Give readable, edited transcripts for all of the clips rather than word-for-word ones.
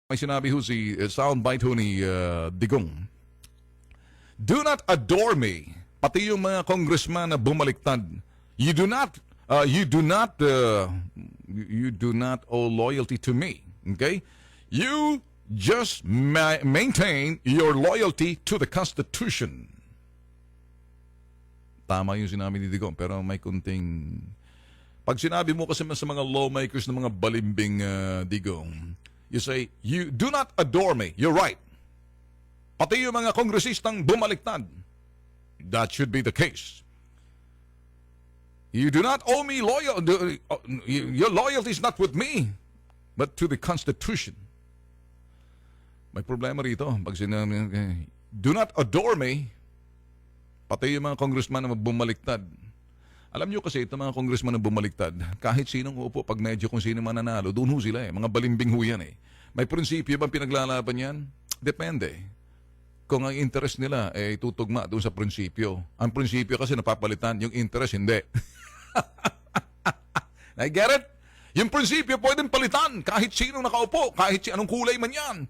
May sinabi ho si soundbite ho ni Digong. Do not adore me. Pati yung mga congressman na bumaliktad. You do not owe loyalty to me. Okay? You just maintain your loyalty to the Constitution. Tama yung sinabi ni Digong, pero may kunting... Pag sinabi mo kasi sa mga lawmakers ng mga balimbing Digong, you say, you do not adore me. You're right. Pati yung mga kongresistang bumaliktad. That should be the case. You do not owe me your loyalty is not with me, but to the Constitution. May problema rito. Pag sinabi, do not adore me, pati yung mga congressman na bumaliktad. Alam nyo kasi itong mga congressman na bumaliktad, kahit sinong upo, pag medyo kung sino mananalo, doon ho sila eh. Mga balimbing ho yan eh. May prinsipyo bang pinaglalaban yan? Depende. Kung ang interest nila ay tutugma doon sa prinsipyo. Ang prinsipyo kasi napapalitan, yung interest hindi. I get it? Yung prinsipyo pwedeng palitan kahit sino nakaupo, kahit anong kulay man yan.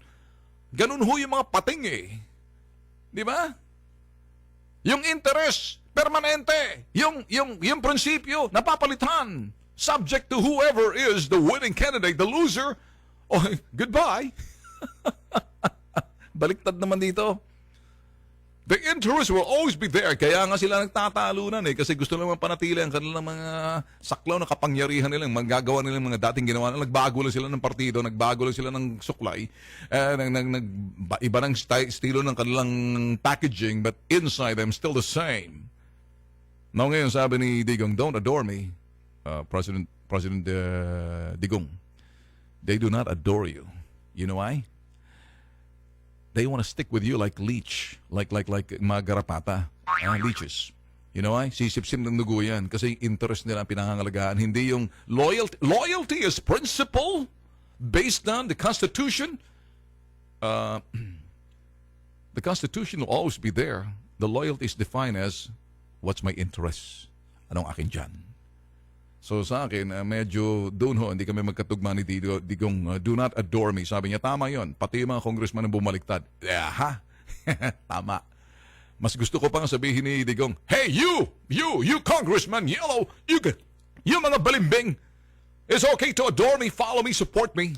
Ganun ho yung mga pating eh. Di ba? Yung interest, permanente. Yung prinsipyo, napapalitan. Subject to whoever is the winning candidate, the loser. Oh, goodbye. Baliktad naman dito. The interest will always be there. Kaya nga sila nagtatalunan eh. Kasi gusto naman panatili ang kanilang mga saklaw na kapangyarihan nila. Magagawa nila mga dating ginawa. Nagbago lang sila ng partido. Nagbago lang sila ng suklay. Iba ng estilo ng kanilang packaging. But inside them, still the same. Now ngayon sabi ni Digong, don't adore me. President Digong. They do not adore you. You know why? They want to stick with you like leech, like mga garapata, leeches. You know why? Sisip-sip ng dugo yan kasi interest nila ang pinangangalagaan. Hindi yung loyalty. Loyalty is principle based on the Constitution. The Constitution will always be there. The loyalty is defined as what's my interest. Anong akin dyan? So sa akin, medyo doon ho, hindi kami magkatugma ni Digong, do not adore me. Sabi niya, tama yon. Pati yung mga congressman na bumaliktad. Ha? Tama. Mas gusto ko pang sabihin ni Digong, hey, you congressman, yellow, you mga balimbing, it's okay to adore me, follow me, support me.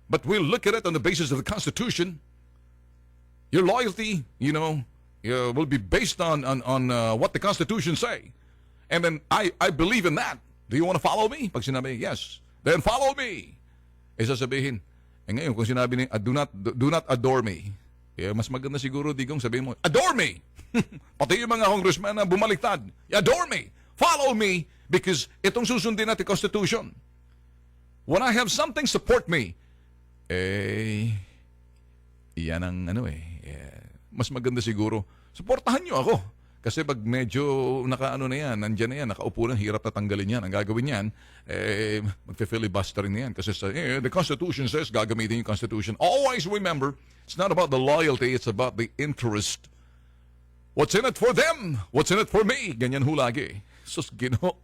But we'll look at it on the basis of the Constitution. Your loyalty, will be based on what the Constitution say. And then I believe in that. Do you want to follow me? Pag sinabi, yes. Then follow me. Sasabihin, ngayon, kung sinabi ni, do not adore me. Mas maganda siguro, Digong, sabihin mo, adore me! Pati yung mga congressman na bumaliktad, adore me! Follow me! Because itong susundin natin Constitution. When I have something, support me. Yan ang mas maganda siguro, supportahan nyo ako. Kasi pag medyo nakaano na yan, nandyan na yan, nakaupo na, hirap na tanggalin yan. Ang gagawin yan, magfe-filibusterin na yan. Kasi the Constitution says, gagamitin yung Constitution. Always remember, it's not about the loyalty, it's about the interest. What's in it for them? What's in it for me? Ganyan ho lagi. Sus, Ginoo.